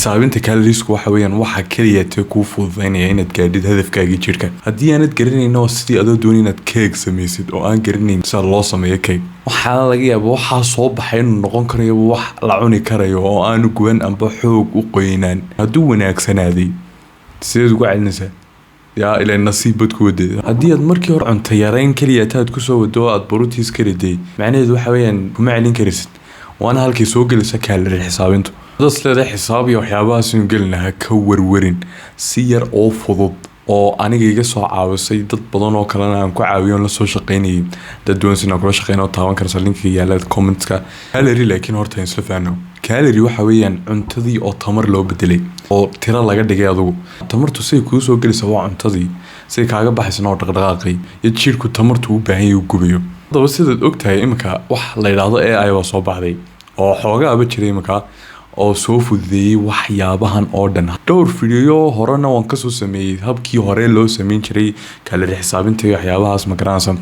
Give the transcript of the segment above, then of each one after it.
xisaabiinta calories-ku waxa weeyaan waxa kaliya ee kuu fududeynaya inaad gaadhid hadafkaaga jirka. haddii aanad garanayno sidii adoo doon inaad cake samaysid oo aan garanayn sida loo sameeyo cake, waxaa laga yaabaa waxaa soo baxay inuu noqon karayo wax la cuni karayo oo aanu guban amba xoog u qoynaan. hadduu wanaagsanaaday sideed ugu celinaysaa yaa ilaa nasiibad ku waday. haddii aad markii hore cunto yarayn kaliya taad ku soo wado aad borotiis ka riday, macnaheedu waxa weeyaan kuma celin karaysid, waana halkii soo gelaysa calorie xisaabintu. dad leedahay xisaabiyo waxyaabahaas inuu gelinaha ka warwarin si yar oo fudud oo aniga iga soo caawisay dad badan oo kalena aan ku caawiyo la soo shaqeynayay. dad doon si aan kula shaqeyno taaban karsa linkiga yaala comment-ka. calorie laakiin horta isla faano calorie waxa weeyaan cuntadii oo tamar loo bedelay oo tiro laga dhigay adigu. tamartu say kuu soo gelaysa waa cuntadii say kaaga baxaysan oo dhaqdhaqaaqay iyo jirku tamartu u baahan yahay uu gubayo. hadaba sidaad ogtahay imika wax la yiraahdo AI waa soo baxday oo xoogaa aba jiray imika oo soo fududeeyay waxyaabahan oo dhan. dhowr video horena waan ka soo sameeyay habkii hore loo sameyn jiray calorie xisaabinta iyo waxyaabahaas ma garanaysan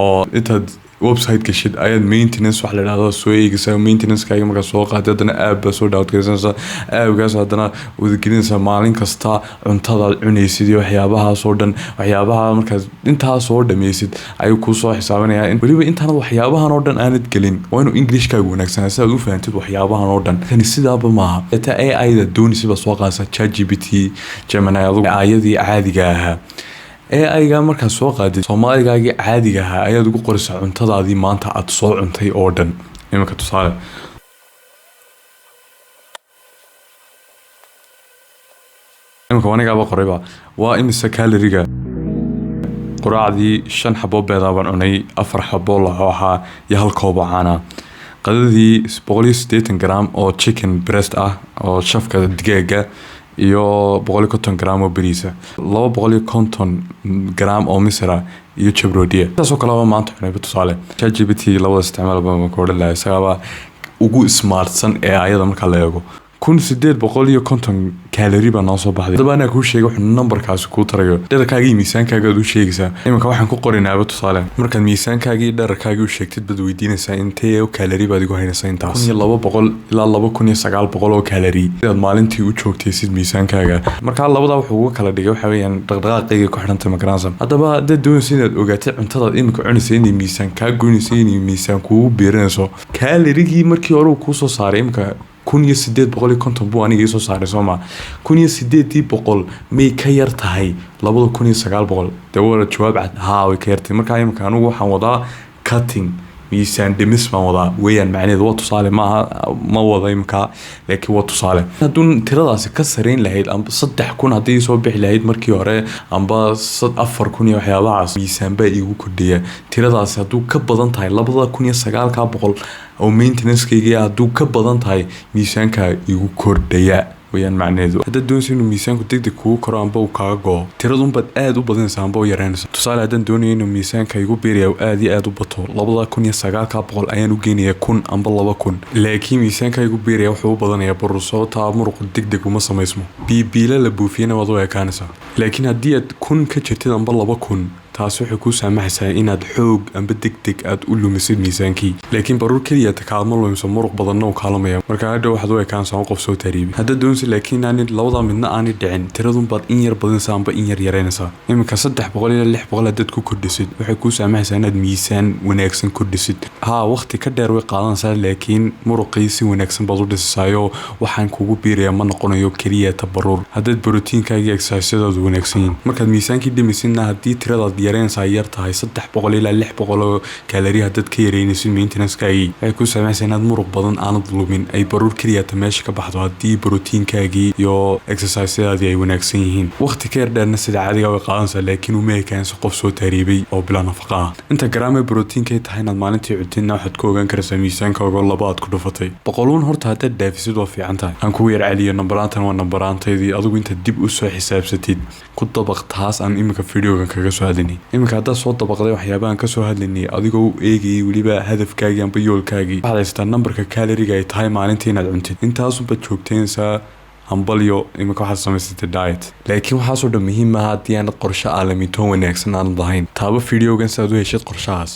oo intaad website gashid ayaad maintenance wax la yiraahdo soo eegaysaa. maintenance-kaaga markaa soo qaatay haddana app baa soo download garaysanaysaa. app-gaas haddana wadagelinaysaa maalin kasta cuntada cunaysid iyo waxyaabahaas oo dhan. waxyaabaha markaad intaas soo dhammaysid ayuu kuu soo xisaabinayaa. weliba intaanad waxyaabahan oo dhan aanad gelin waa inuu English-kaagu wanaagsanaa si aad u fahantid waxyaabahan oo dhan. tani sidaaba maaha xitaa AI-da doonaysa baa soo qaadaysaa ChatGPT, Gemini, adigu AI-yadii caadiga ahaa. AI-ga markaad soo qaadid Soomaaligaagii caadiga ahaa ayaad ugu qoraysaa cuntadaadii maanta aad soo cuntay oo dhan. iminka tusaale iminka wanigaaba qorayba waa imise calorie-ga. quraacdii 5 xabo beeda baan cunay, 4 xabo laxooxa iyo 1 koob caana. qadadii 180 gram oo chicken breast ah oo shafka digaaga iyo 150 gram oo bariisa, 250 gram oo misra iyo jabroodiye. taasoo kale waa maanta cunayba tusaale. ChatGPT labada isticmaal baa ku odhan lahaa isagaba ugu smartsan ee ayada marka la eego 1850 calorie baa noo soo baxday. hadaba anaa kuu sheegay wuxuu numberkaasi kuu tarayo dherarkaaga iyo miisaankaaga aad u sheegaysaa. iminka waxaan ku qorinaaba tusaale markaad miisaankaaga iyo dherarkaaga u sheegtid baad weydiinaysaa intee calorie baad igu haynaysaa intaas 1200 ilaa 2900 oo calorie sidaad maalintii u joogtaysid miisaankaaga. markaa labada wuxuu uga kala dhigay waxa weeyaan dhaqdhaqaaqayga ku xidhantay magaranaysan. hadaba haddaad doonaysa inaad ogaatid cuntadaad iminka cunaysa inay miisaan kaa goynaysa inay miisaan kuugu biirinayso calorie-gii markii hore uu kuu soo saaray imika 1850 buu aniga soo saaray Soomaa. 1800 may ka yar tahay 2900. dawada jawaab cad haa way ka yartay. markaa imika anigu waxaan wadaa cutting miisaan dhimis baan wadaa weeyaan. macnaheedu waa tusaale ma wada imika laakiin waa tusaale. hadduu tiradaasi ka sareyn lahayd amba 3000 haddii soo bixi lahayd markii hore amba 4000 iyo waxyaabahaas miisaan baa igu kordhiya. tiradaasi hadduu ka badan tahay 2900 oo maintenance-kayga hadduu ka badan tahay miisaanka igu kordhaya weeyaan macnaheedu. haddaad doonaysa inuu miisaanku degdeg kugu koro amba uu kaaga go'o tiradun baad aad u badanaysaa amba u yaraynaysaa. tusaale haddaan doonayo inuu miisaanka igu beeriya aad iyo aad u bato 2900 ayaan u geynayaa 1000 amba 2000. laakiin miisaanka igu beeriya wuxuu u badanayaa barur sababta muruqa degdeg uma samaysmo. biila la buufiyana waad u ekaanaysaa. laakiin haddii aad 1000 ka jirtid amba 2000 taas waxay kuu saamaxaysaa inaad xoog amba degdeg aad u lumisid miisaankii. laakiin baruur kaliya kaama lumiso muruq badanna uu kaalamaya. markaa hadhow waxaad u ekaanaysaa qof soo taariibay. haddaad doonaysa laakiin aanid labada midna aanay dhicin tiradun baad in yar badanaysaa amba in yar yaraynaysaa. iminka 300 ilaa 600 haddaad ku kordhisid waxay kuu saamaxaysaa inaad miisaan wanaagsan kordhisid. haa waqti ka dheer way qaadanaysaa laakiin muruqii si wanaagsan baad u dhisaysaa. waxaan kugu biiraya ma noqonayo kaliya tabaruur haddaad borotiinkaaga exercise-yadaadu wanaagsan yihiin. markaad miisaankii dhimisidna haddii tiradaad yareenaysaa yar tahay 300 ilaa 600 calorie haddaad ka yareynaysid maintenance-kaagii waxay kuu saamaxaysaa inaad muruq badan aanad lumin ay baruur kaliya meesha ka baxdo haddii borotiinkaagii iyo exercise-yadaadii ay wanaagsan yihiin. waqti ka yar dheerna sida caadiga way qaadanaysaa laakiin uma ekaanayso qof soo taariibay oo bilaa nafaqo ah. inta garaam ee borotiinkay tahay inaad maalintii cuntidna waxaad ku ogaan karaysaa miisaankaaga laba aad ku dhufatay. 100 horta haddaad dhaafisid waa fiican tahay. aan kugu yar celiyo nambaraantan waa nambaraantaydii adigu inta dib u soo xisaabsatid ku dabaq taas aan imika videogan kaga soo hadlinay. imika haddaad soo dabaqday waxyaabahan ka soo hadlinay adigoo u eegayay weliba hadafkaagii amba yoolkaagii waxaad haysataa nambarka calorie-ga ay tahay maalintii inaad cuntid. intaasunbaad joogtaynaysaa hambalyo imika waxaad samaysatay diet. laakiin waxaasoo dhan muhiim ah haddii aanad qorshe aalamiintoon wanaagsan aanad lahayn. taaba videogan si aad u heshid qorshahaas.